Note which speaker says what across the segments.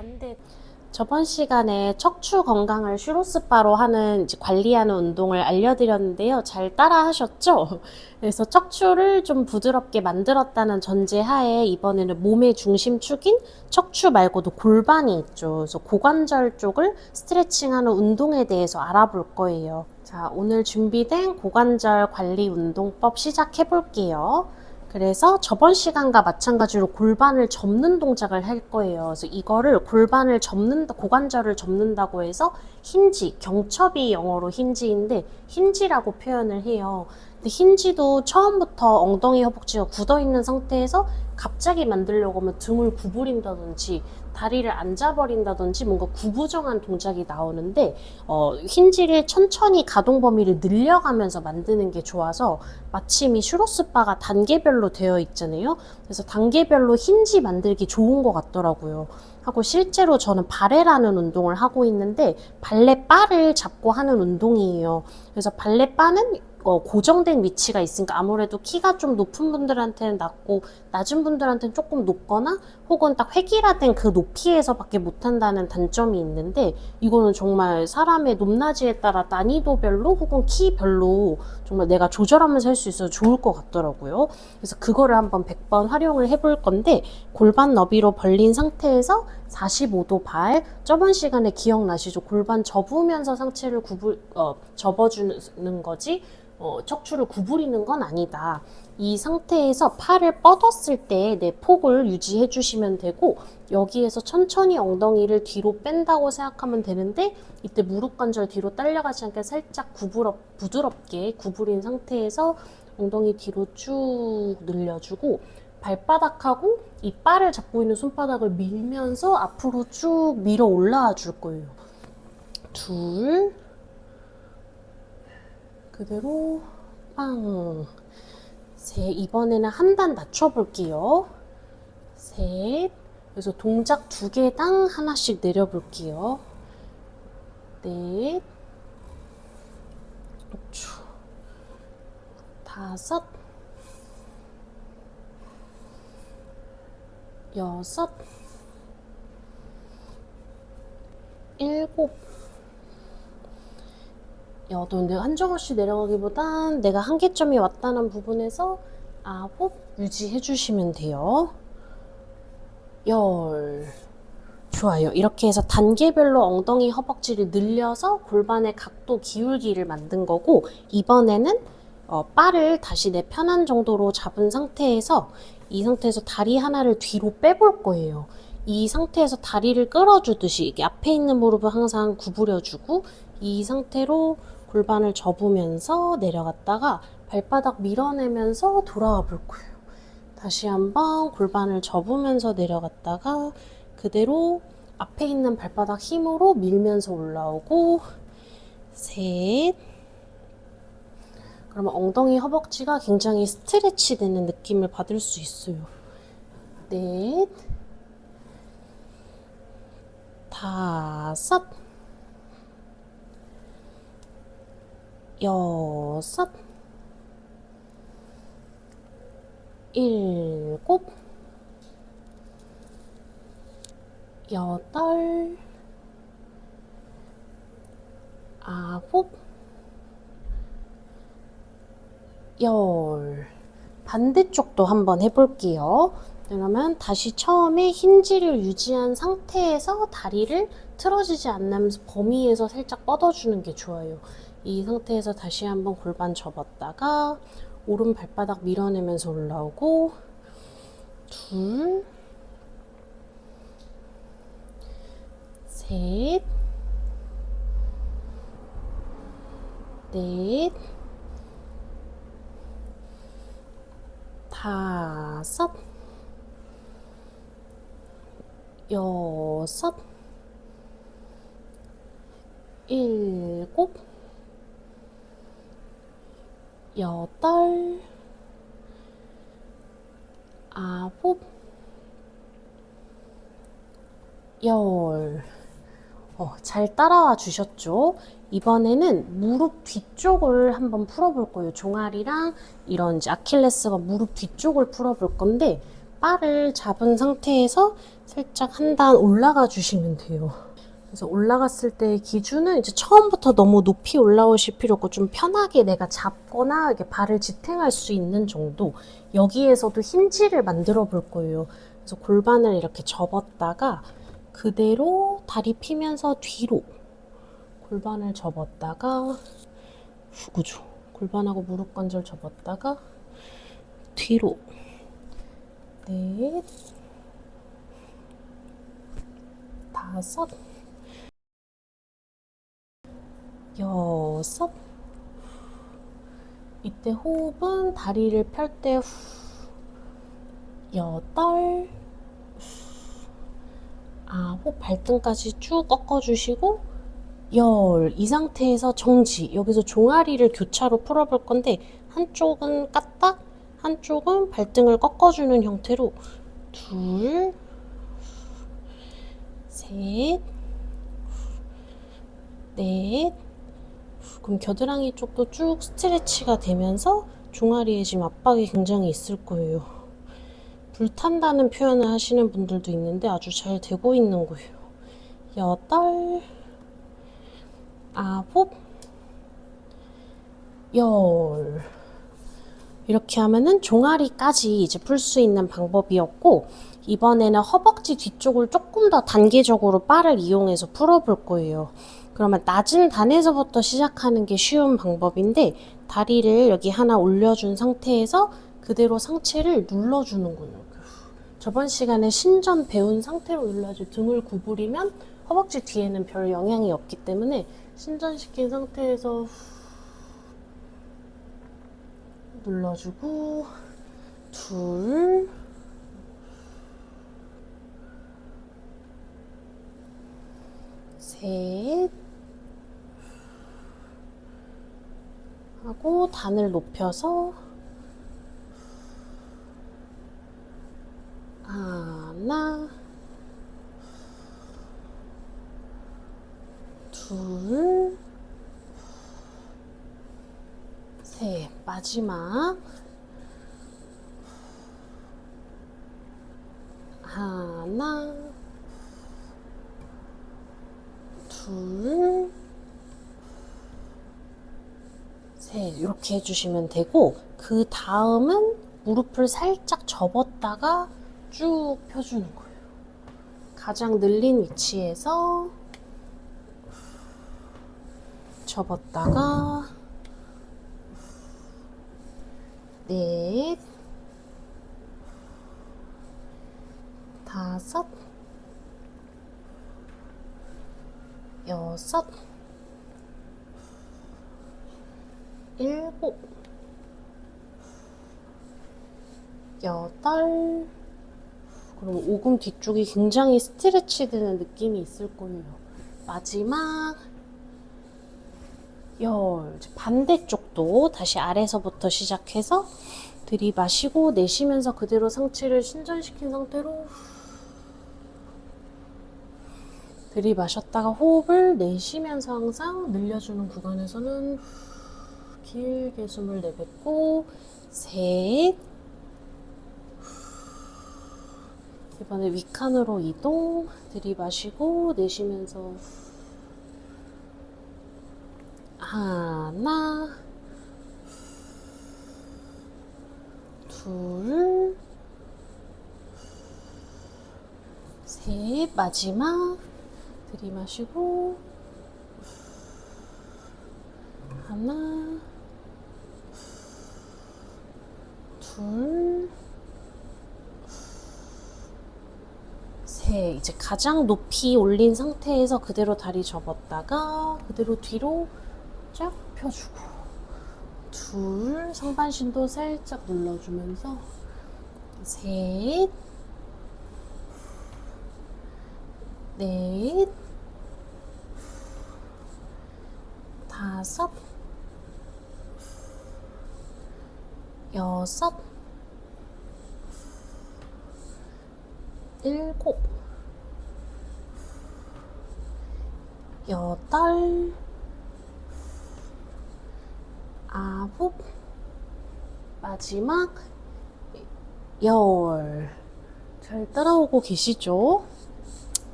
Speaker 1: 반대. 저번 시간에 척추 건강을 슈로스바로 하는 관리하는 운동을 알려드렸는데요. 잘 따라 하셨죠? 그래서 척추를 좀 부드럽게 만들었다는 전제하에 이번에는 몸의 중심축인 척추 말고도 골반이 있죠. 그래서 고관절 쪽을 스트레칭하는 운동에 대해서 알아볼 거예요. 자, 오늘 준비된 고관절 관리 운동법 시작해 볼게요. 그래서 저번 시간과 마찬가지로 골반을 접는 동작을 할 거예요. 그래서 이거를 골반을 접는다, 고관절을 접는다고 해서 힌지, 경첩이 영어로 힌지인데 힌지라고 표현을 해요. 근데 힌지도 처음부터 엉덩이 허벅지가 굳어 있는 상태에서 갑자기 만들려고 하면 등을 구부린다든지 다리를 앉아버린다든지 뭔가 구부정한 동작이 나오는데 힌지를 천천히 가동 범위를 늘려가면서 만드는 게 좋아서 마침 이 슈로스바가 단계별로 되어 있잖아요. 그래서 단계별로 힌지 만들기 좋은 것 같더라고요. 하고 실제로 저는 발레라는 운동을 하고 있는데 발레 바를 잡고 하는 운동이에요. 그래서 발레 바는 고정된 위치가 있으니까 아무래도 키가 좀 높은 분들한테는 낮고 낮은 분들한테는 조금 높거나 혹은 딱 획일화된 그 높이에서밖에 못한다는 단점이 있는데 이거는 정말 사람의 높낮이에 따라 난이도별로 혹은 키별로 정말 내가 조절하면서 할 수 있어서 좋을 것 같더라고요. 그래서 그거를 한번 100번 활용을 해볼 건데 골반 너비로 벌린 상태에서 45도 발, 저번 시간에 기억나시죠? 골반 접으면서 상체를 접어주는 거지 척추를 구부리는 건 아니다. 이 상태에서 팔을 뻗었을 때 내 폭을 유지해 주시면 되고 여기에서 천천히 엉덩이를 뒤로 뺀다고 생각하면 되는데 이때 무릎 관절 뒤로 딸려가지 않게 살짝 부드럽게 구부린 상태에서 엉덩이 뒤로 쭉 늘려주고 발바닥하고 이 바를 잡고 있는 손바닥을 밀면서 앞으로 쭉 밀어 올라와 줄 거예요. 둘, 그대로 빵. 셋, 이번에는 한 단 낮춰볼게요. 셋, 그래서 동작 2개당 하나씩 내려볼게요. 넷, 다섯, 여섯, 일곱, 여덟. 내가 한정없이 내려가기보단 내가 한계점이 왔다는 부분에서 9 유지해 주시면 돼요. 10. 좋아요. 이렇게 해서 단계별로 엉덩이 허벅지를 늘려서 골반의 각도 기울기를 만든 거고 이번에는 바를 다시 내 편한 정도로 잡은 상태에서 이 상태에서 다리 하나를 뒤로 빼볼 거예요. 이 상태에서 다리를 끌어주듯이 이게 앞에 있는 무릎을 항상 구부려주고 이 상태로 골반을 접으면서 내려갔다가 발바닥 밀어내면서 돌아와 볼 거예요. 다시 한번 골반을 접으면서 내려갔다가 그대로 앞에 있는 발바닥 힘으로 밀면서 올라오고 셋. 그러면 엉덩이 허벅지가 굉장히 스트레치 되는 느낌을 받을 수 있어요. 넷, 다섯, 여섯, 일곱, 여덟, 아홉, 열. 반대쪽도 한번 해볼게요. 그러면 다시 처음에 힌지를 유지한 상태에서 다리를 틀어지지 않으면서 범위에서 살짝 뻗어주는 게 좋아요. 이 상태에서 다시 한번 골반 접었다가 오른 발바닥 밀어내면서 올라오고 둘, 셋, 넷, 다섯, 여섯, 일곱, 여덟, 아홉, 열. 잘 따라와 주셨죠? 이번에는 무릎 뒤쪽을 한번 풀어볼 거예요. 종아리랑 이런 이제 아킬레스건 무릎 뒤쪽을 풀어볼 건데 바를 잡은 상태에서 살짝 한 단 올라가 주시면 돼요. 그래서 올라갔을 때 기준은 이제 처음부터 너무 높이 올라오실 필요 없고 좀 편하게 내가 잡거나 이렇게 발을 지탱할 수 있는 정도. 여기에서도 힌지를 만들어 볼 거예요. 그래서 골반을 이렇게 접었다가 그대로 다리 피면서 뒤로 골반을 접었다가 후구조 골반하고 무릎 관절 접었다가 뒤로 넷 다섯 여섯 이때 호흡은 다리를 펼 때 여덟 아홉 발등까지 쭉 꺾어주시고 열 이 상태에서 정지 여기서 종아리를 교차로 풀어볼 건데 한쪽은 까딱 한쪽은 발등을 꺾어주는 형태로 둘 셋 넷 그럼 겨드랑이 쪽도 쭉 스트레치가 되면서 종아리에 지금 압박이 굉장히 있을 거예요. 불탄다는 표현을 하시는 분들도 있는데 아주 잘 되고 있는 거예요. 여덟 아홉 열 이렇게 하면은 종아리까지 이제 풀 수 있는 방법이었고 이번에는 허벅지 뒤쪽을 조금 더 단계적으로 바를 이용해서 풀어볼 거예요. 그러면 낮은 단에서부터 시작하는 게 쉬운 방법인데 다리를 여기 하나 올려준 상태에서 그대로 상체를 눌러주는 거예요. 저번 시간에 신전 배운 상태로 눌러줘 등을 구부리면 허벅지 뒤에는 별 영향이 없기 때문에 신전시킨 상태에서 눌러주고 둘 셋 하고 단을 높여서 하나 둘 셋 마지막 하나 둘 셋 이렇게 해주시면 되고 그 다음은 무릎을 살짝 접었다가 쭉 펴주는 거예요. 가장 늘린 위치에서 접었다가 넷 다섯 여섯 일곱 여덟 그럼 오금 뒤쪽이 굉장히 스트레치 되는 느낌이 있을 거예요. 마지막 열 반대쪽도 다시 아래서부터 시작해서 들이마시고 내쉬면서 그대로 상체를 신전시킨 상태로 들이마셨다가 호흡을 내쉬면서 항상 늘려주는 구간에서는 길게 숨을 내뱉고 셋 이번에 윗칸으로 이동 들이마시고 내쉬면서 하나 둘 셋 마지막 들이마시고 하나 둘 셋 이제 가장 높이 올린 상태에서 그대로 다리 접었다가 그대로 뒤로 쫙 펴주고 둘 상반신도 살짝 눌러주면서 셋 넷 다섯 여섯 일곱 여덟 아홉 마지막 열 잘 따라오고 계시죠?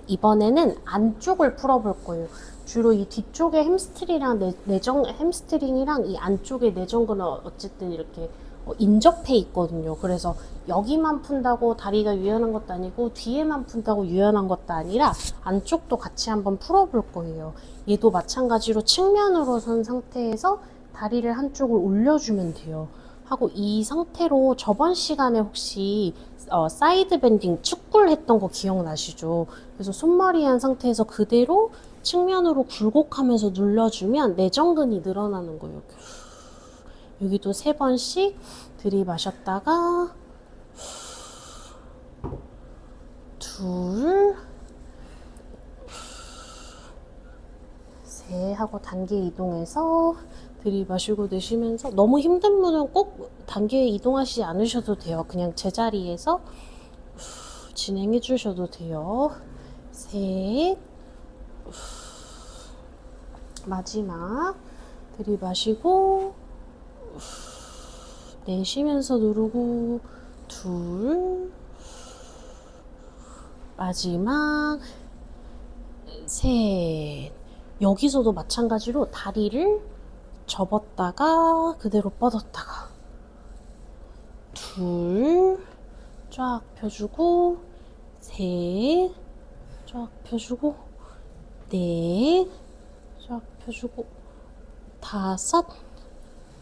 Speaker 1: 이번에는 안쪽을 풀어볼 거예요. 주로 이 뒤쪽에 햄스트링이랑 햄스트링이랑 이 안쪽에 내전근은 어쨌든 이렇게 인접해 있거든요. 그래서 여기만 푼다고 다리가 유연한 것도 아니고 뒤에만 푼다고 유연한 것도 아니라 안쪽도 같이 한번 풀어볼 거예요. 얘도 마찬가지로 측면으로 선 상태에서 다리를 한쪽을 올려주면 돼요. 하고 이 상태로 저번 시간에 혹시 사이드 밴딩 축굴 했던 거 기억나시죠? 그래서 손머리 한 상태에서 그대로 측면으로 굴곡하면서 눌러주면 내전근이 늘어나는 거예요. 여기도 3번씩 들이마셨다가 둘, 셋 하고 단계 이동해서 들이마시고 내쉬면서 너무 힘든 분은 꼭 단계 이동하시지 않으셔도 돼요. 그냥 제자리에서 진행해 주셔도 돼요. 셋, 마지막 들이마시고 내쉬면서 누르고 둘, 마지막 셋. 여기서도 마찬가지로 다리를 접었다가 그대로 뻗었다가 둘, 쫙 펴주고 셋, 쫙 펴주고 넷, 쫙 펴주고 다섯,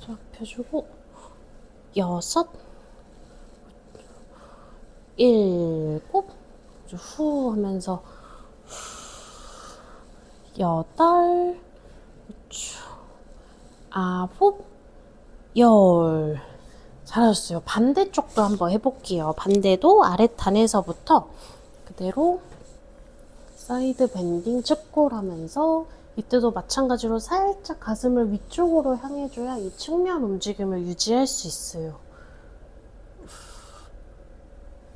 Speaker 1: 쫙 펴주고 여섯, 일곱, 후 하면서 여덟, 아홉, 열. 잘하셨어요. 반대쪽도 한번 해볼게요. 반대도 아래 단에서부터 그대로 사이드 밴딩 측골 하면서 이때도 마찬가지로 살짝 가슴을 위쪽으로 향해줘야 이 측면 움직임을 유지할 수 있어요.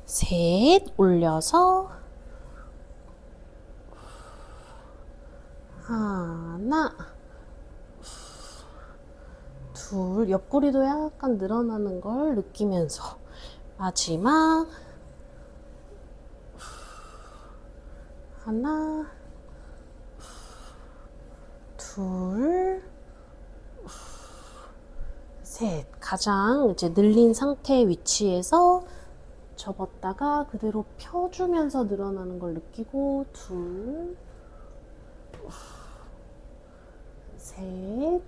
Speaker 1: 셋, 올려서 하나, 둘, 옆구리도 약간 늘어나는 걸 느끼면서 마지막 하나, 둘, 셋. 가장 이제 늘린 상태의 위치에서 접었다가 그대로 펴주면서 늘어나는 걸 느끼고 둘, 셋.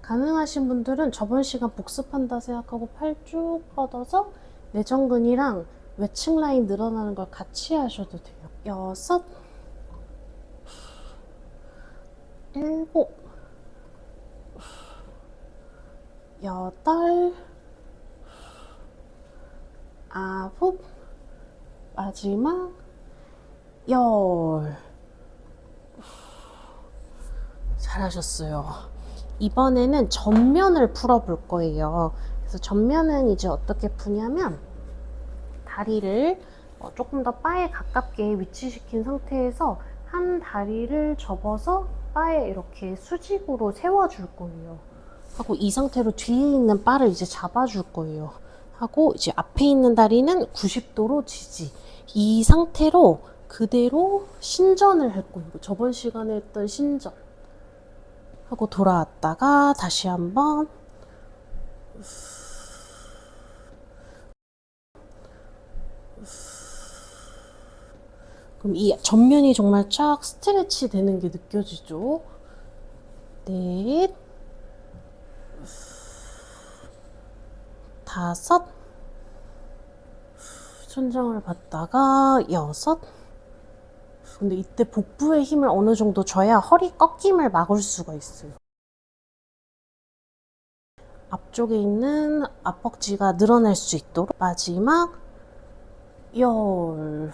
Speaker 1: 가능하신 분들은 저번 시간 복습한다 생각하고 팔 쭉 뻗어서 내전근이랑 외측 라인 늘어나는 걸 같이 하셔도 돼요. 여섯, 일곱, 여덟, 아홉, 마지막 열. 잘하셨어요. 이번에는 전면을 풀어볼 거예요. 그래서 전면은 이제 어떻게 푸냐면 다리를 조금 더 바에 가깝게 위치시킨 상태에서 한 다리를 접어서 바에 이렇게 수직으로 세워줄 거예요. 하고 이 상태로 뒤에 있는 바를 이제 잡아줄 거예요. 하고 이제 앞에 있는 다리는 90도로 지지. 이 상태로 그대로 신전을 할 거예요. 저번 시간에 했던 신전. 하고 돌아왔다가 다시 한번 그럼 이 전면이 정말 쫙 스트레치 되는 게 느껴지죠? 넷, 다섯, 천장을 받다가 여섯. 근데 이때 복부의 힘을 어느 정도 줘야 허리 꺾임을 막을 수가 있어요. 앞쪽에 있는 앞벅지가 늘어날 수 있도록 마지막 열.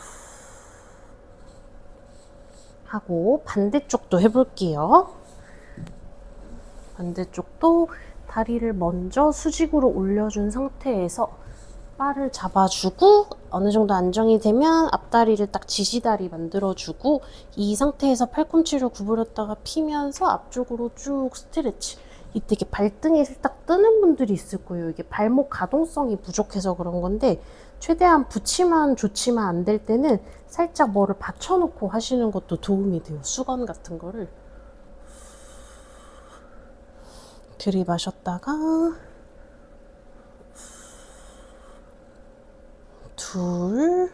Speaker 1: 하고 반대쪽도 해볼게요. 반대쪽도 다리를 먼저 수직으로 올려준 상태에서 바를 잡아주고 어느 정도 안정이 되면 앞다리를 딱 지지다리 만들어주고 이 상태에서 팔꿈치를 구부렸다가 피면서 앞쪽으로 쭉 스트레치. 이때 이렇게 발등이 살짝 뜨는 분들이 있을 거예요. 이게 발목 가동성이 부족해서 그런 건데 최대한 붙이면 좋지만 안 될 때는 살짝 뭐를 받쳐놓고 하시는 것도 도움이 돼요. 수건 같은 거를. 들이마셨다가 둘,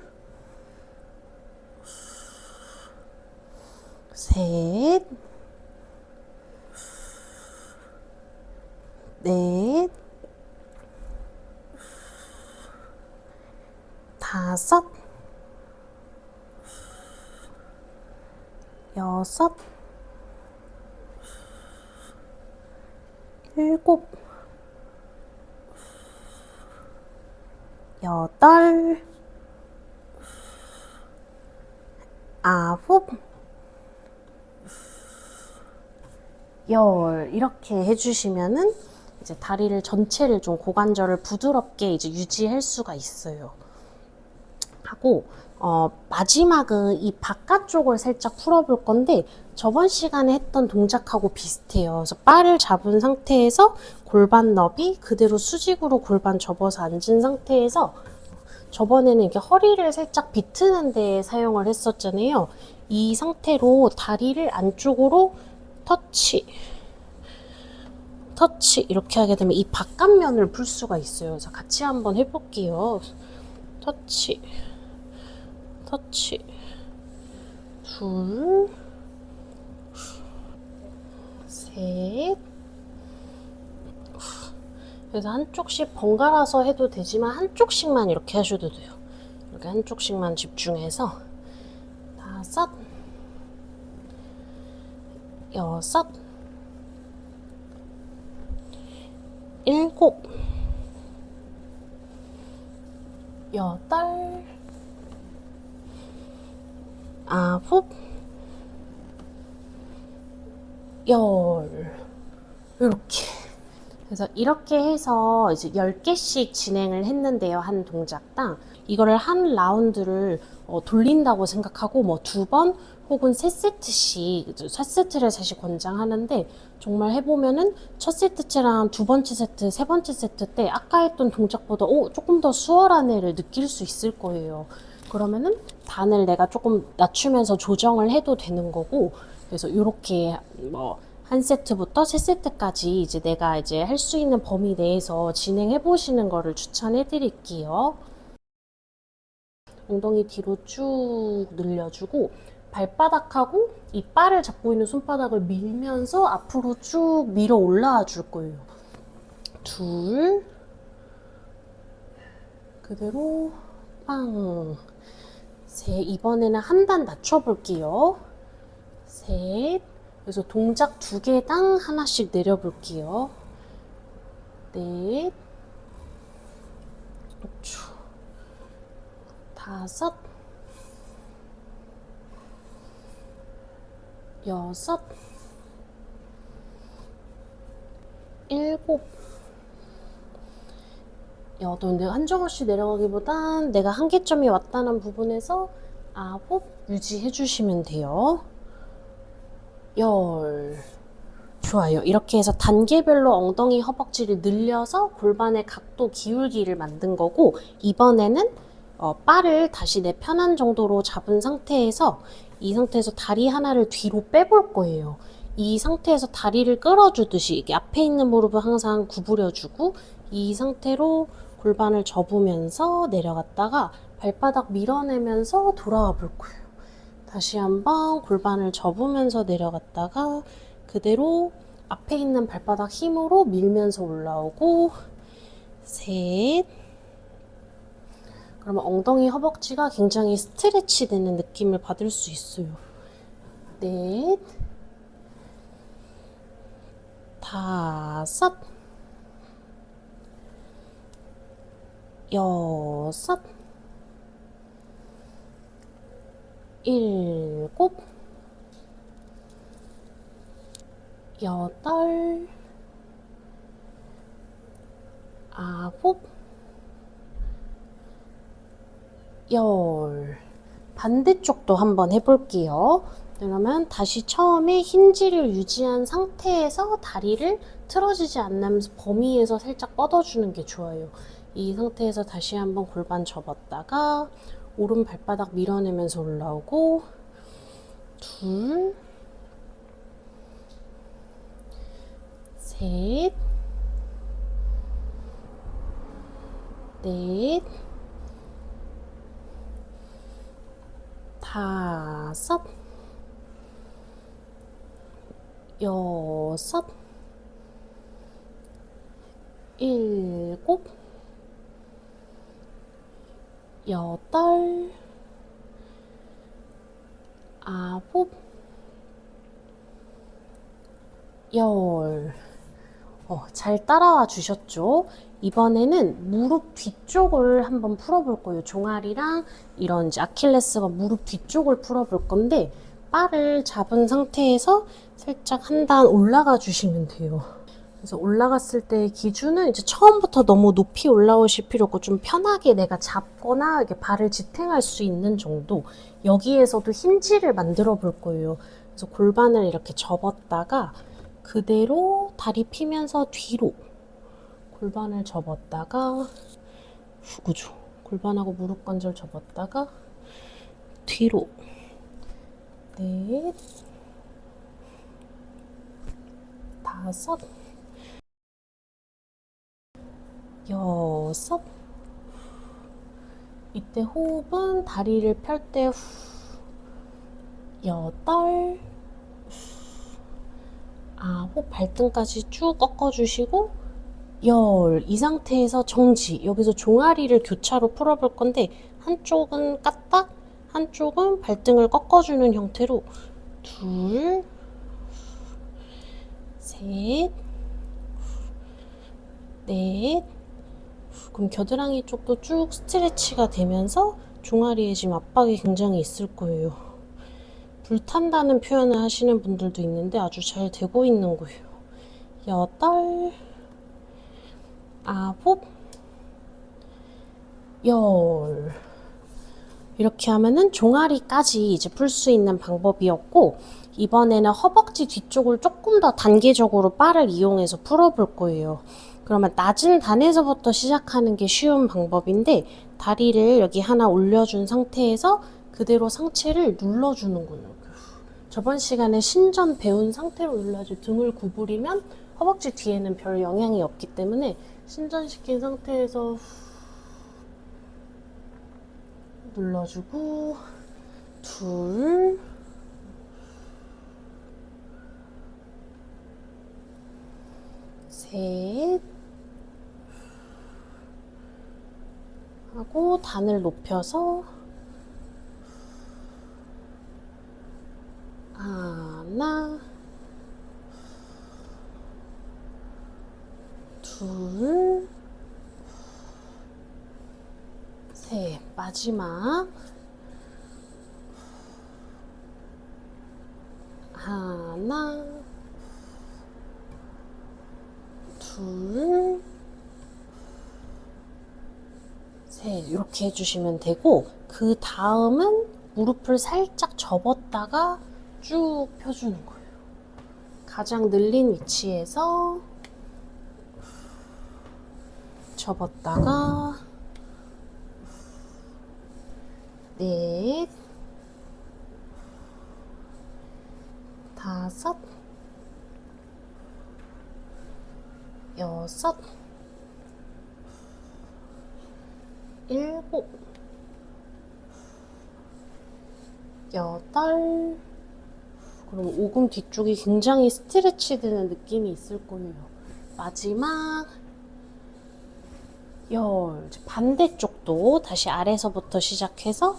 Speaker 1: 셋, 넷, 다섯, 여섯, 일곱, 여덟, 아홉, 열 이렇게 해주시면은 이제 다리를 전체를 좀 고관절을 부드럽게 이제 유지할 수가 있어요. 하고 마지막은 이 바깥쪽을 살짝 풀어볼 건데 저번 시간에 했던 동작하고 비슷해요. 그래서 바를 잡은 상태에서 골반 너비 그대로 수직으로 골반 접어서 앉은 상태에서 저번에는 이렇게 허리를 살짝 비트는 데 사용을 했었잖아요. 이 상태로 다리를 안쪽으로 터치 이렇게 하게 되면 이 바깥면을 풀 수가 있어요. 그래서 같이 한번 해볼게요. 터치 둘, 셋. 그래서 한쪽씩 번갈아서 해도 되지만 한쪽씩만 이렇게 하셔도 돼요. 이렇게 한쪽씩만 집중해서 다섯, 여섯, 일곱, 여덟, 아홉, 열 이렇게. 그래서 이렇게 해서 이제 10개씩 진행을 했는데요. 한 동작당 이거를 한 라운드를 돌린다고 생각하고 뭐 2번 혹은 3세트씩 4세트를 사실 권장하는데 정말 해보면은 첫 세트째랑 두 번째 세트, 세 번째 세트 때 아까 했던 동작보다 조금 더 수월한 애를 느낄 수 있을 거예요. 그러면은 단을 내가 조금 낮추면서 조정을 해도 되는 거고, 그래서 이렇게 뭐 한 세트부터 세 세트까지 이제 내가 이제 할 수 있는 범위 내에서 진행해 보시는 거를 추천해 드릴게요. 엉덩이 뒤로 쭉 늘려주고 발바닥하고 이 바를 잡고 있는 손바닥을 밀면서 앞으로 쭉 밀어 올라와 줄 거예요. 둘, 그대로 빵. 셋, 이번에는 한 단 낮춰 볼게요. 셋, 그래서 동작 2개당 하나씩 내려볼게요. 넷, 그렇죠. 다섯, 여섯, 일곱, 여덟. 내가 한정없이 내려가기보단 내가 한계점이 왔다는 부분에서 아홉 유지해 주시면 돼요. 열. 좋아요. 이렇게 해서 단계별로 엉덩이 허벅지를 늘려서 골반의 각도 기울기를 만든 거고, 이번에는 바를 다시 내 편한 정도로 잡은 상태에서 이 상태에서 다리 하나를 뒤로 빼볼 거예요. 이 상태에서 다리를 끌어주듯이 이게 앞에 있는 무릎을 항상 구부려주고 이 상태로 골반을 접으면서 내려갔다가 발바닥 밀어내면서 돌아와 볼 거예요. 다시 한번 골반을 접으면서 내려갔다가 그대로 앞에 있는 발바닥 힘으로 밀면서 올라오고 셋. 그러면 엉덩이 허벅지가 굉장히 스트레치 되는 느낌을 받을 수 있어요. 넷, 다섯, 여섯, 일곱, 여덟, 아홉, 열. 반대쪽도 한번 해볼게요. 그러면 다시 처음에 힌지를 유지한 상태에서 다리를 틀어지지 않으면서 범위에서 살짝 뻗어주는 게 좋아요. 이 상태에서 다시 한번 골반 접었다가 오른 발바닥 밀어내면서 올라오고 둘, 셋, 넷, 다섯, 여섯, 일곱, 여덟, 아홉, 열. 잘 따라와 주셨죠? 이번에는 무릎 뒤쪽을 한번 풀어볼 거예요. 종아리랑 이런 이제 아킬레스건 무릎 뒤쪽을 풀어볼 건데 바를 잡은 상태에서 살짝 한 단 올라가 주시면 돼요. 그래서 올라갔을 때 기준은 이제 처음부터 너무 높이 올라오실 필요 없고 좀 편하게 내가 잡거나 이렇게 발을 지탱할 수 있는 정도. 여기에서도 힌지를 만들어 볼 거예요. 그래서 골반을 이렇게 접었다가 그대로 다리 피면서 뒤로 골반을 접었다가 그죠. 골반하고 무릎 관절 접었다가 뒤로 넷, 다섯, 여섯. 이때 호흡은 다리를 펼 때 여덟, 아홉. 발등까지 쭉 꺾어주시고 열. 이 상태에서 정지. 여기서 종아리를 교차로 풀어볼 건데 한쪽은 까딱, 한쪽은 발등을 꺾어주는 형태로 둘, 셋, 넷. 그럼 겨드랑이 쪽도 쭉 스트레치가 되면서 종아리에 지금 압박이 굉장히 있을 거예요. 불탄다는 표현을 하시는 분들도 있는데 아주 잘 되고 있는 거예요. 여덟, 아홉, 열. 이렇게 하면은 종아리까지 이제 풀 수 있는 방법이었고, 이번에는 허벅지 뒤쪽을 조금 더 단계적으로 바를 이용해서 풀어볼 거예요. 그러면 낮은 단에서부터 시작하는 게 쉬운 방법인데, 다리를 여기 하나 올려준 상태에서 그대로 상체를 눌러주는 거예요. 저번 시간에 신전 배운 상태로 눌러야지. 등을 구부리면 허벅지 뒤에는 별 영향이 없기 때문에 신전시킨 상태에서 눌러주고 둘, 셋 하고 단을 높여서 하나, 둘, 셋. 마지막 하나, 둘, 셋. 이렇게 해주시면 되고, 그 다음은 무릎을 살짝 접었다가 쭉 펴주는 거예요. 가장 늘린 위치에서 접었다가 넷, 다섯, 여섯, 일곱, 여덟. 그럼 오금 뒤쪽이 굉장히 스트레치 되는 느낌이 있을 거예요. 마지막 열. 반대쪽도 다시 아래서부터 시작해서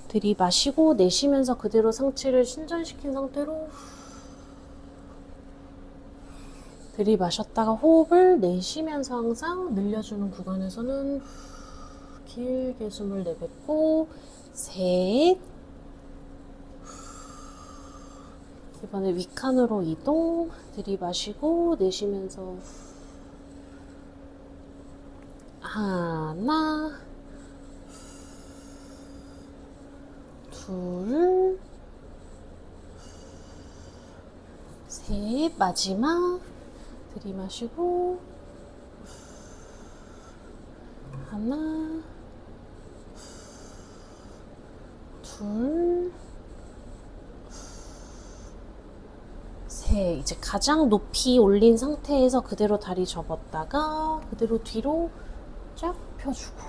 Speaker 1: 들이마시고 내쉬면서 그대로 상체를 신전시킨 상태로 들이마셨다가 호흡을 내쉬면서 항상 늘려주는 구간에서는 길게 숨을 내뱉고 셋. 이번에 윗칸으로 이동. 들이마시고 내쉬면서 하나, 둘, 셋. 마지막 들이마시고 하나, 둘, 셋. 이제 가장 높이 올린 상태에서 그대로 다리 접었다가 그대로 뒤로 쫙 펴주고,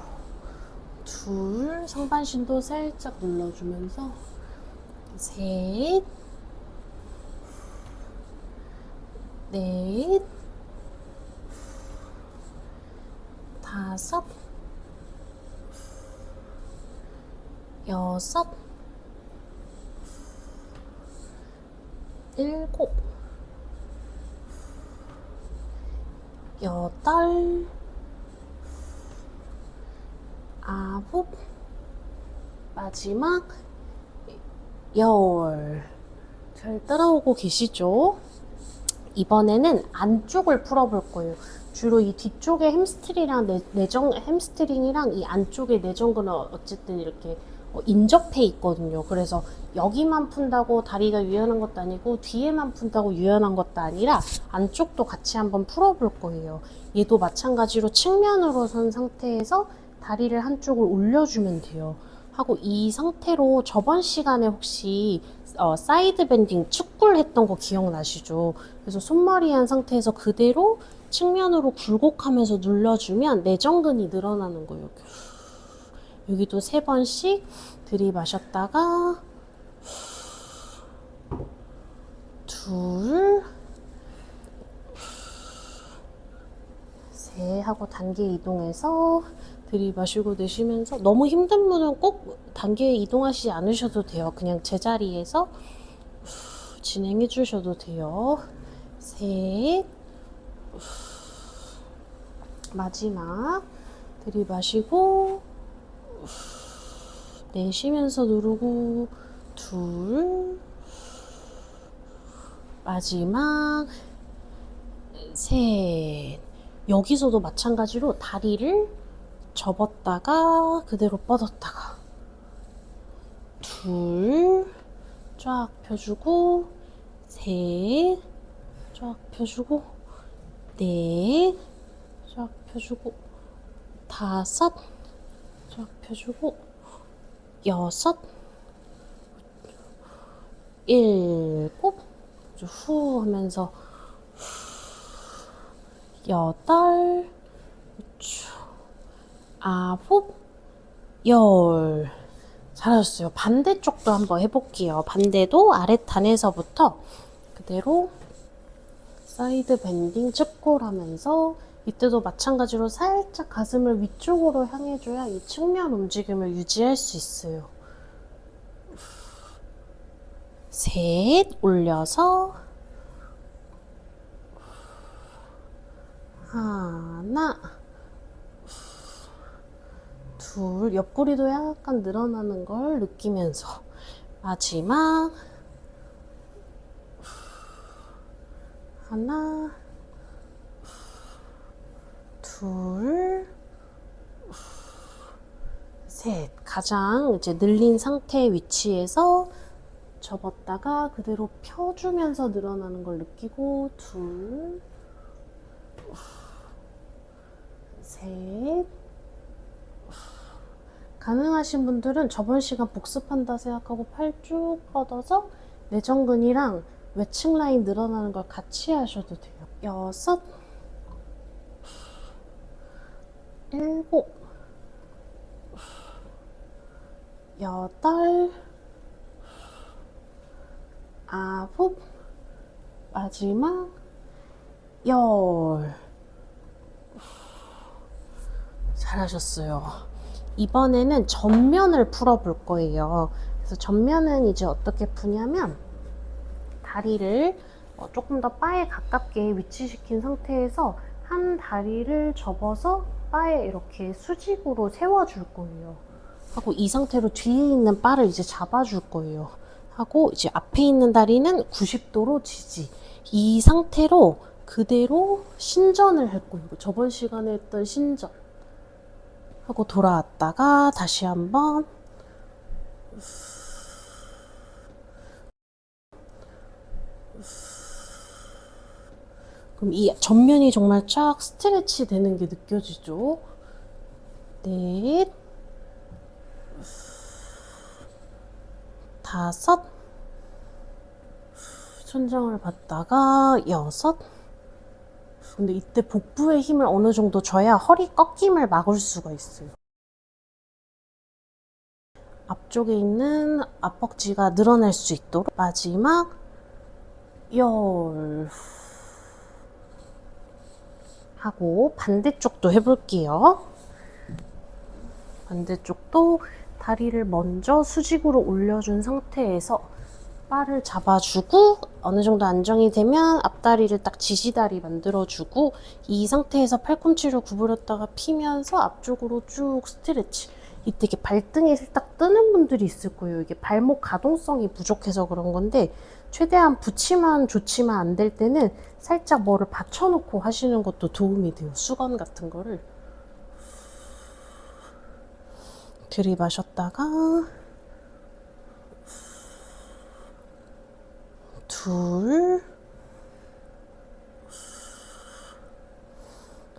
Speaker 1: 둘, 상반신도 살짝 눌러주면서, 셋, 넷, 다섯, 여섯, 일곱, 여덟, 아홉, 마지막 열. 잘 따라오고 계시죠? 이번에는 안쪽을 풀어볼 거예요. 주로 이 뒤쪽에 햄스트링이랑 햄스트링이랑 이 안쪽에 내전근은 어쨌든 이렇게 인접해 있거든요. 그래서 여기만 푼다고 다리가 유연한 것도 아니고 뒤에만 푼다고 유연한 것도 아니라 안쪽도 같이 한번 풀어볼 거예요. 얘도 마찬가지로 측면으로 선 상태에서 다리를 한쪽을 올려주면 돼요. 하고 이 상태로 저번 시간에 혹시 사이드 밴딩 축구를 했던 거 기억나시죠? 그래서 손머리 한 상태에서 그대로 측면으로 굴곡하면서 눌러주면 내전근이 늘어나는 거예요. 여기도 3번씩 들이마셨다가 둘, 셋 하고 단계 이동해서 들이마시고 내쉬면서, 너무 힘든 분은 꼭 단계 이동하시지 않으셔도 돼요. 그냥 제자리에서 진행해 주셔도 돼요. 셋, 마지막 들이마시고 내쉬면서 누르고, 둘, 마지막 셋. 여기서도 마찬가지로 다리를 접었다가 그대로 뻗었다가, 둘, 쫙 펴주고, 셋, 쫙 펴주고, 넷, 쫙 펴주고, 다섯, 쫙 펴주고, 여섯, 일곱, 후 하면서, 여덟, 아홉, 열. 잘하셨어요. 반대쪽도 한번 해볼게요. 반대도 아랫단에서부터 그대로 사이드 밴딩 측골 하면서, 이때도 마찬가지로 살짝 가슴을 위쪽으로 향해줘야 이 측면 움직임을 유지할 수 있어요. 셋, 올려서 하나, 둘, 옆구리도 약간 늘어나는 걸 느끼면서, 마지막 하나, 둘, 셋. 가장 이제 늘린 상태의 위치에서 접었다가 그대로 펴주면서 늘어나는 걸 느끼고, 둘, 셋. 가능하신 분들은 저번 시간 복습한다 생각하고 팔 쭉 뻗어서 내전근이랑 외측 라인 늘어나는 걸 같이 하셔도 돼요. 여섯, 일곱, 여덟, 아홉, 마지막 열. 잘하셨어요. 이번에는 전면을 풀어볼 거예요. 그래서 전면은 이제 어떻게 푸냐면, 다리를 조금 더 바에 가깝게 위치시킨 상태에서 한 다리를 접어서 바에 이렇게 수직으로 세워줄 거예요. 하고 이 상태로 뒤에 있는 바를 이제 잡아줄 거예요. 하고 이제 앞에 있는 다리는 90도로 지지. 이 상태로 그대로 신전을 할 거예요. 저번 시간에 했던 신전. 하고 돌아왔다가 다시 한번 그럼 이 전면이 정말 쫙 스트레치 되는 게 느껴지죠? 넷, 다섯, 천장을 받다가 여섯. 근데 이때 복부에 힘을 어느 정도 줘야 허리 꺾임을 막을 수가 있어요. 앞쪽에 있는 앞벅지가 늘어날 수 있도록 마지막 열 하고 반대쪽도 해볼게요. 반대쪽도 다리를 먼저 수직으로 올려준 상태에서 바를 잡아주고 어느 정도 안정이 되면 앞다리를 딱 지지다리 만들어주고 이 상태에서 팔꿈치를 구부렸다가 피면서 앞쪽으로 쭉 스트레치. 이때 이게 발등이 살짝 뜨는 분들이 있을 거예요. 이게 발목 가동성이 부족해서 그런 건데 최대한 붙이면 좋지만 안 될 때는 살짝 뭐를 받쳐놓고 하시는 것도 도움이 돼요. 수건 같은 거를. 들이마셨다가 둘,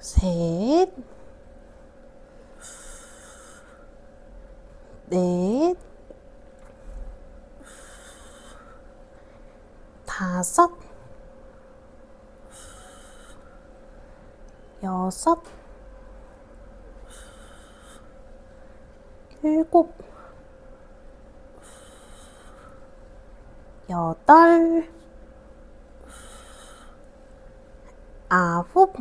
Speaker 1: 셋, 넷, 다섯, 여섯, 일곱, 여덟, 아홉,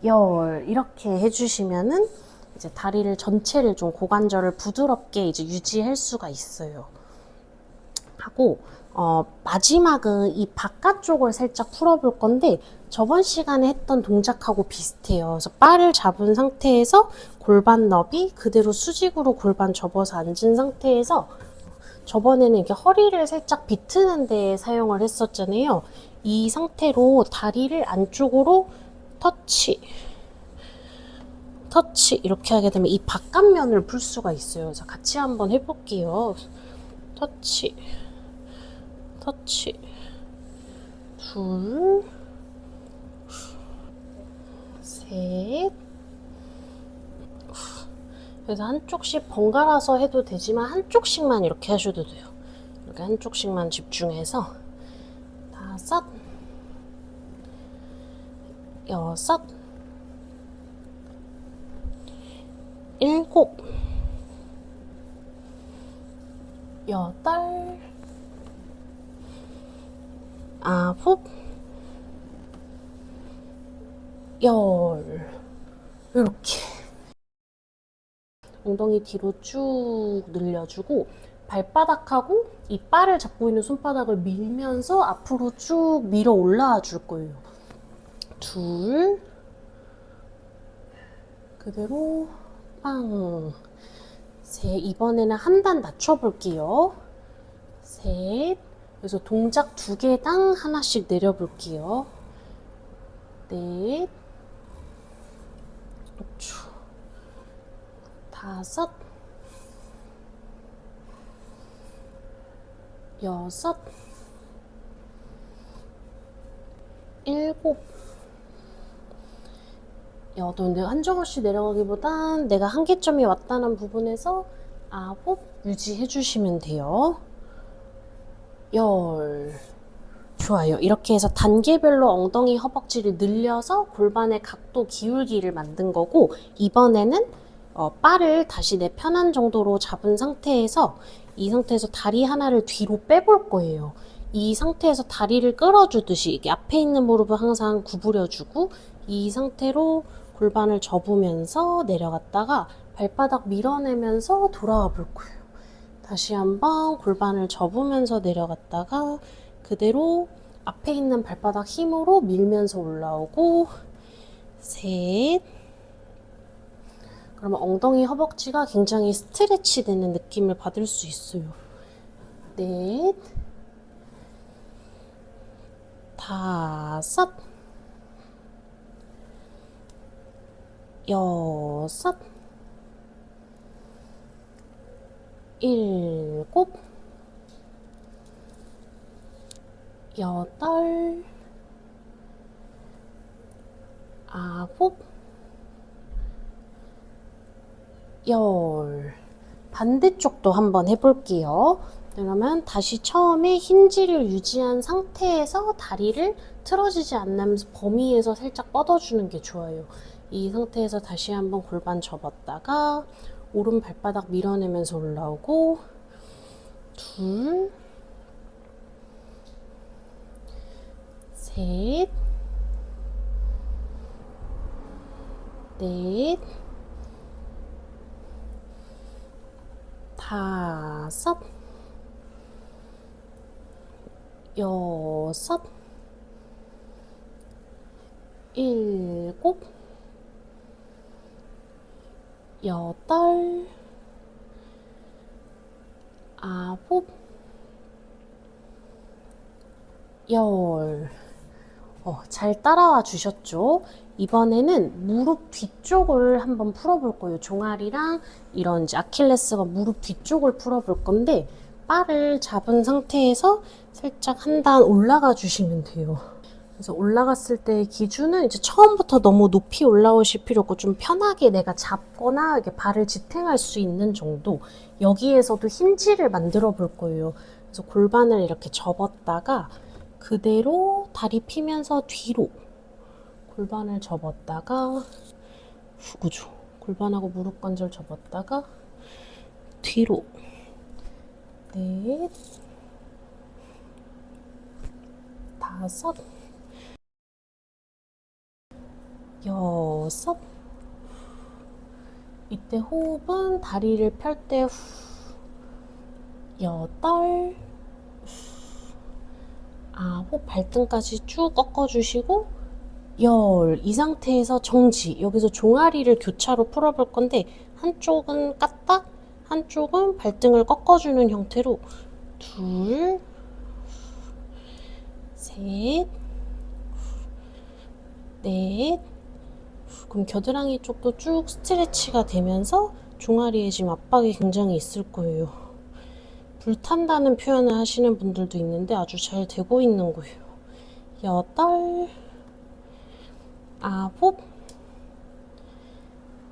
Speaker 1: 열. 이렇게 해주시면은 이제 다리를 전체를 좀 고관절을 부드럽게 이제 유지할 수가 있어요. 하고 마지막은 이 바깥쪽을 살짝 풀어볼 건데 저번 시간에 했던 동작하고 비슷해요. 그래서 바를 잡은 상태에서 골반 너비 그대로 수직으로 골반 접어서 앉은 상태에서 저번에는 이렇게 허리를 살짝 비트는 데 사용을 했었잖아요. 이 상태로 다리를 안쪽으로 터치 이렇게 하게 되면 이 바깥면을 풀 수가 있어요. 그래서 같이 한번 해볼게요. 터치 둘, 셋. 그래서 한쪽씩 번갈아서 해도 되지만 한쪽씩만 이렇게 하셔도 돼요. 이렇게 한쪽씩만 집중해서 다섯, 여섯, 일곱, 여덟, 아홉, 열. 이렇게 엉덩이 뒤로 쭉 늘려주고 발바닥하고 이 바를 잡고 있는 손바닥을 밀면서 앞으로 쭉 밀어 올라와 줄 거예요. 둘, 그대로 빵. 셋. 이번에는 한 단 낮춰볼게요. 셋. 그래서 동작 2개당 하나씩 내려볼게요. 넷, 다섯, 여섯, 일곱, 여덟. 근데 한정없이 내려가기보단 내가 한계점이 왔다는 부분에서 아홉 유지해주시면 돼요. 열. 좋아요. 이렇게 해서 단계별로 엉덩이 허벅지를 늘려서 골반의 각도 기울기를 만든 거고 이번에는 바를 다시 내 편한 정도로 잡은 상태에서 이 상태에서 다리 하나를 뒤로 빼볼 거예요. 이 상태에서 다리를 끌어주듯이 이게 앞에 있는 무릎을 항상 구부려주고 이 상태로 골반을 접으면서 내려갔다가 발바닥 밀어내면서 돌아와 볼 거예요. 다시 한번 골반을 접으면서 내려갔다가 그대로 앞에 있는 발바닥 힘으로 밀면서 올라오고 셋. 그러면 엉덩이 허벅지가 굉장히 스트레치 되는 느낌을 받을 수 있어요. 넷, 다섯, 여섯, 일곱, 여덟, 아홉, 열. 반대쪽도 한번 해볼게요. 그러면 다시 처음에 힌지를 유지한 상태에서 다리를 틀어지지 않으면서 범위에서 살짝 뻗어주는 게 좋아요. 이 상태에서 다시 한번 골반 접었다가 오른 발바닥 밀어내면서 올라오고 둘, 셋, 넷, 다섯, 여섯, 일곱, 여덟, 아홉, 열. 잘 따라와 주셨죠? 이번에는 무릎 뒤쪽을 한번 풀어볼 거예요. 종아리랑 이런 이제 아킬레스건 무릎 뒤쪽을 풀어볼 건데 바를 잡은 상태에서 살짝 한 단 올라가 주시면 돼요. 그래서 올라갔을 때 기준은 이제 처음부터 너무 높이 올라오실 필요 없고 좀 편하게 내가 잡거나 이렇게 발을 지탱할 수 있는 정도. 여기에서도 힌지를 만들어 볼 거예요. 그래서 골반을 이렇게 접었다가 그대로 다리 피면서 뒤로 골반을 접었다가 그죠? 골반하고 무릎 관절 접었다가 뒤로 넷, 다섯, 여섯. 이때 호흡은 다리를 펼 때 여덟, 아홉. 발등까지 쭉 꺾어주시고 열. 이 상태에서 정지. 여기서 종아리를 교차로 풀어볼 건데 한쪽은 까딱, 한쪽은 발등을 꺾어주는 형태로 둘, 셋, 넷. 그럼 겨드랑이 쪽도 쭉 스트레치가 되면서 종아리에 지금 압박이 굉장히 있을 거예요. 불탄다는 표현을 하시는 분들도 있는데 아주 잘 되고 있는 거예요. 여덟, 아홉,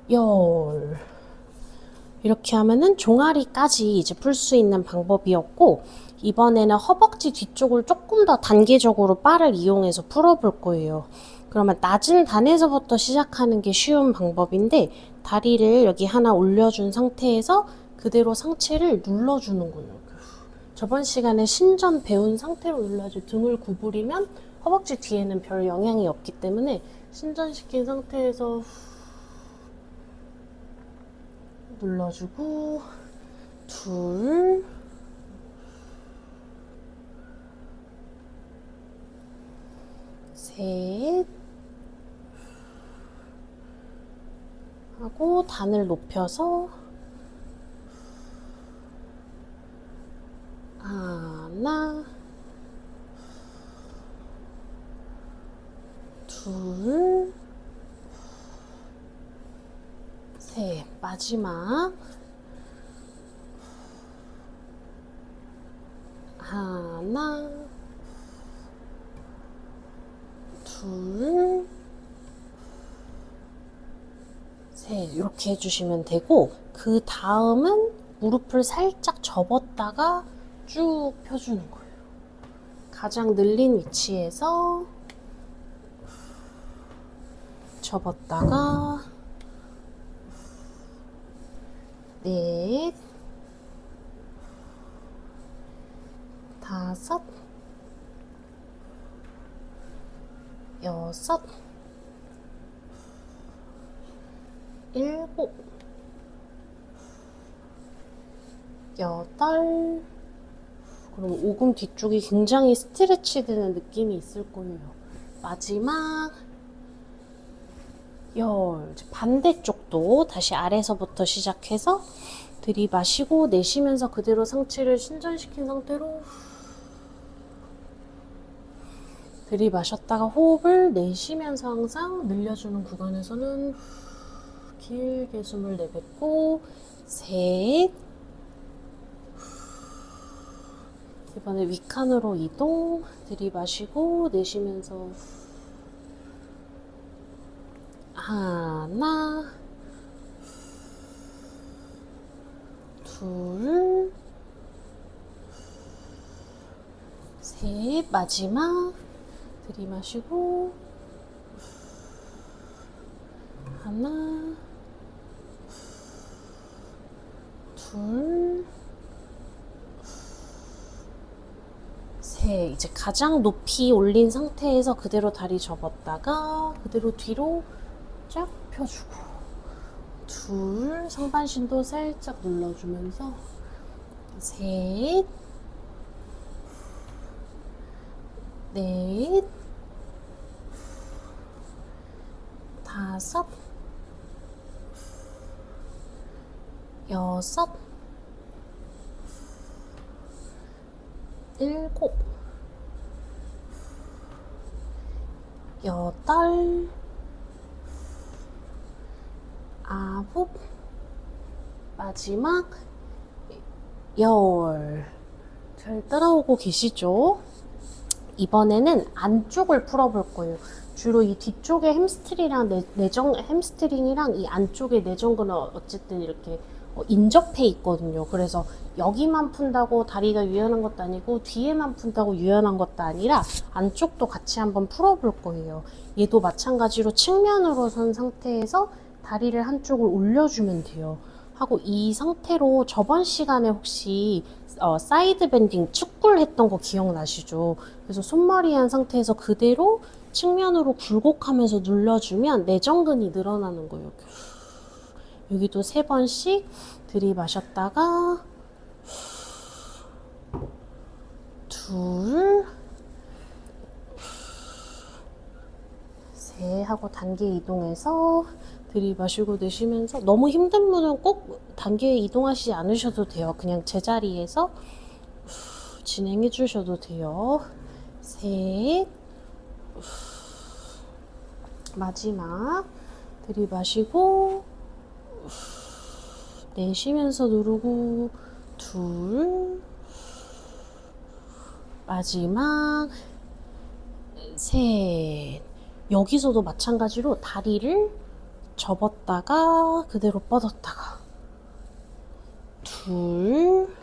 Speaker 1: 열. 이렇게 하면은 종아리까지 이제 풀 수 있는 방법이었고, 이번에는 허벅지 뒤쪽을 조금 더 단계적으로 바를 이용해서 풀어볼 거예요. 그러면 낮은 단에서부터 시작하는 게 쉬운 방법인데, 다리를 여기 하나 올려준 상태에서 그대로 상체를 눌러주는군요. 저번 시간에 신전 배운 상태로 눌러줘. 등을 구부리면 허벅지 뒤에는 별 영향이 없기 때문에 신전시킨 상태에서 눌러주고 둘, 셋 하고 단을 높여서 하나, 둘, 셋. 마지막 하나, 둘, 셋. 이렇게 해주시면 되고, 그 다음은 무릎을 살짝 접었다가 쭉 펴주는 거예요. 가장 늘린 위치에서 접었다가 넷, 다섯, 여섯, 일곱, 여덟. 그럼 오금 뒤쪽이 굉장히 스트레치 되는 느낌이 있을 거예요. 마지막 열. 반대쪽도 다시 아래서부터 시작해서 들이마시고 내쉬면서 그대로 상체를 신전시킨 상태로 들이마셨다가 호흡을 내쉬면서 항상 늘려주는 구간에서는 길게 숨을 내뱉고 셋. 이번에 윗칸으로 이동. 들이마시고 내쉬면서 하나, 둘, 셋, 마지막 들이마시고 하나, 둘, 셋. 이제 가장 높이 올린 상태에서 그대로 다리 접었다가 그대로 뒤로 쫙 펴주고 둘, 상반신도 살짝 눌러주면서 셋, 넷, 다섯, 여섯, 일곱, 여덟, 아홉, 마지막 열. 잘 따라오고 계시죠? 이번에는 안쪽을 풀어볼 거예요. 주로 이 뒤쪽에 햄스트링이랑 이 안쪽에 내전근은 어쨌든 이렇게 인접해 있거든요. 그래서 여기만 푼다고 다리가 유연한 것도 아니고 뒤에만 푼다고 유연한 것도 아니라 안쪽도 같이 한번 풀어볼 거예요. 얘도 마찬가지로 측면으로 선 상태에서 다리를 한쪽을 올려주면 돼요. 하고 이 상태로 저번 시간에 혹시 사이드 밴딩 축구를 했던 거 기억나시죠? 그래서 손머리 한 상태에서 그대로 측면으로 굴곡하면서 눌러주면 내전근이 늘어나는 거예요. 여기도 3번씩 들이마셨다가 둘, 셋 하고 단계 이동해서 들이마시고 내쉬면서 너무 힘든 분은 꼭 단계 이동하시지 않으셔도 돼요. 그냥 제자리에서 진행해 주셔도 돼요. 셋, 마지막 들이마시고 내쉬면서 누르고 둘, 마지막 셋. 여기서도 마찬가지로 다리를 접었다가 그대로 뻗었다가 둘,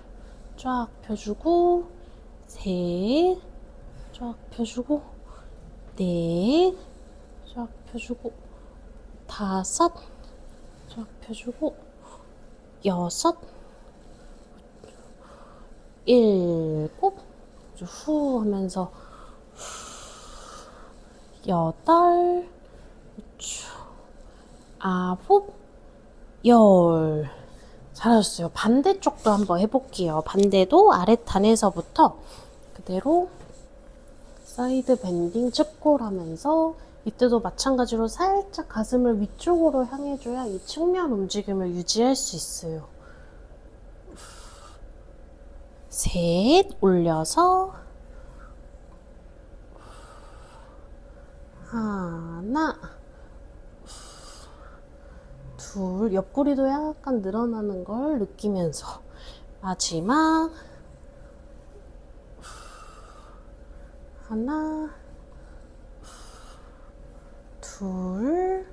Speaker 1: 쫙 펴주고 셋, 쫙 펴주고 넷, 쫙 펴주고 다섯, 쫙 펴주고 여섯, 일곱, 후 하면서 여덟, 아홉, 열. 잘하셨어요. 반대쪽도 한번 해볼게요. 반대도 아래 단에서부터 그대로 사이드 밴딩 측골 하면서 이때도 마찬가지로 살짝 가슴을 위쪽으로 향해줘야 이 측면 움직임을 유지할 수 있어요. 셋, 올려서 하나, 둘, 옆구리도 약간 늘어나는 걸 느끼면서 마지막 하나, 둘,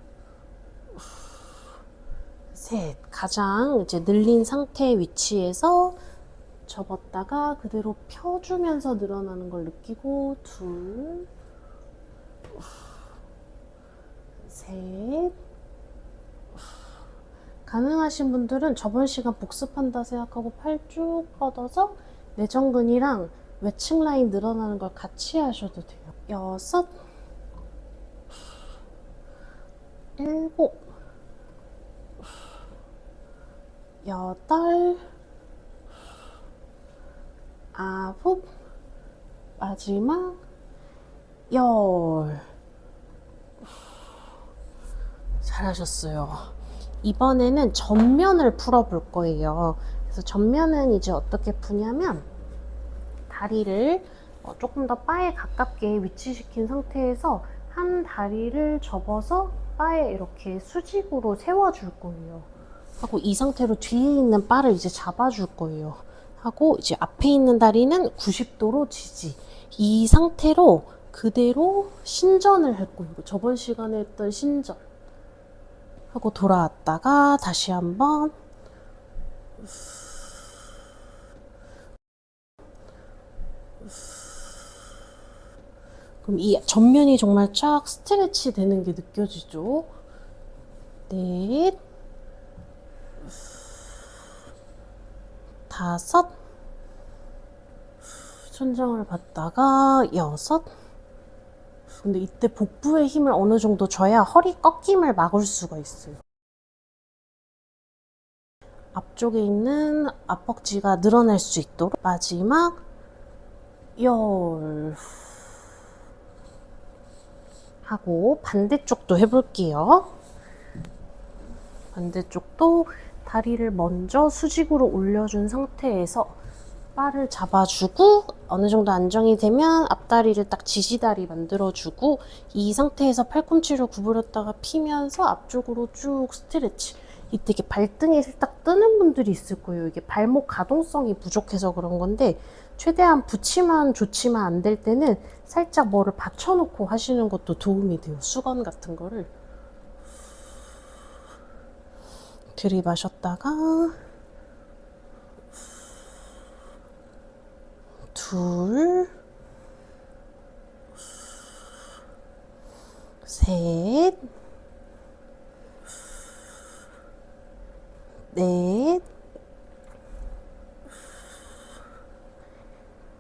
Speaker 1: 셋. 가장 이제 늘린 상태의 위치에서 접었다가 그대로 펴주면서 늘어나는 걸 느끼고 둘, 셋. 가능하신 분들은 저번 시간 복습한다 생각하고 팔 쭉 뻗어서 내전근이랑 외측 라인 늘어나는 걸 같이 하셔도 돼요. 여섯, 일곱, 여덟, 아홉, 마지막 열. 잘하셨어요. 이번에는 전면을 풀어볼 거예요. 그래서 전면은 이제 어떻게 푸냐면 다리를 조금 더 바에 가깝게 위치시킨 상태에서 한 다리를 접어서 바에 이렇게 수직으로 세워줄 거예요. 하고 이 상태로 뒤에 있는 바를 이제 잡아줄 거예요. 하고 이제 앞에 있는 다리는 90도로 지지. 이 상태로 그대로 신전을 할 거예요. 저번 시간에 했던 신전. 하고 돌아왔다가 다시 한번 그럼 이 전면이 정말 쫙 스트레치 되는 게 느껴지죠? 넷, 다섯, 천장을 받다가 여섯. 근데 이때 복부의 힘을 어느 정도 줘야 허리 꺾임을 막을 수가 있어요. 앞쪽에 있는 앞벅지가 늘어날 수 있도록 마지막 열 하고 반대쪽도 해볼게요. 반대쪽도 다리를 먼저 수직으로 올려준 상태에서 바를 잡아주고 어느 정도 안정이 되면 앞다리를 딱 지지다리 만들어주고 이 상태에서 팔꿈치를 구부렸다가 피면서 앞쪽으로 쭉 스트레치. 이때 이렇게 발등이 살짝 뜨는 분들이 있을 거예요. 이게 발목 가동성이 부족해서 그런 건데 최대한 붙이면 좋지만 안 될 때는 살짝 뭐를 받쳐놓고 하시는 것도 도움이 돼요. 수건 같은 거를. 들이마셨다가 둘, 셋, 넷,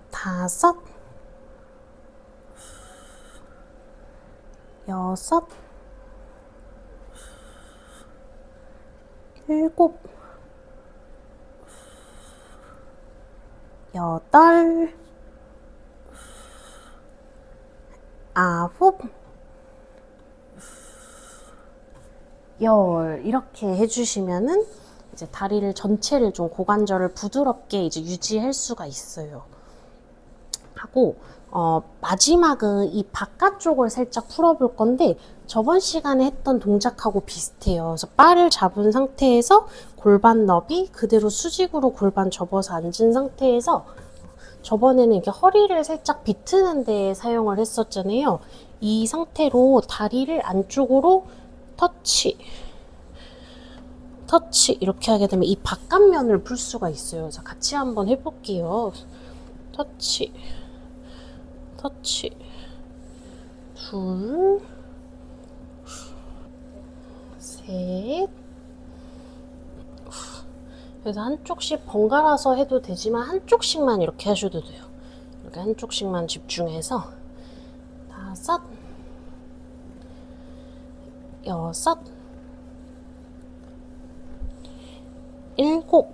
Speaker 1: 다섯, 여섯, 일곱, 여덟, 아홉, 열. 이렇게 해주시면은 이제 다리를 전체를 좀 고관절을 부드럽게 이제 유지할 수가 있어요. 하고 마지막은 이 바깥쪽을 살짝 풀어볼 건데 저번 시간에 했던 동작하고 비슷해요. 그래서 바를 잡은 상태에서 골반 너비 그대로 수직으로 골반 접어서 앉은 상태에서 저번에는 이렇게 허리를 살짝 비트는 데 사용을 했었잖아요. 이 상태로 다리를 안쪽으로 터치 이렇게 하게 되면 이 바깥면을 풀 수가 있어요. 자, 같이 한번 해볼게요. 터치 둘, 셋. 그래서 한쪽씩 번갈아서 해도 되지만 한쪽씩만 이렇게 하셔도 돼요. 이렇게 한쪽씩만 집중해서 다섯, 여섯, 일곱,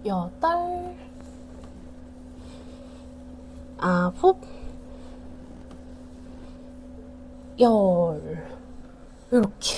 Speaker 1: 여덟, 아홉, 열. 이렇게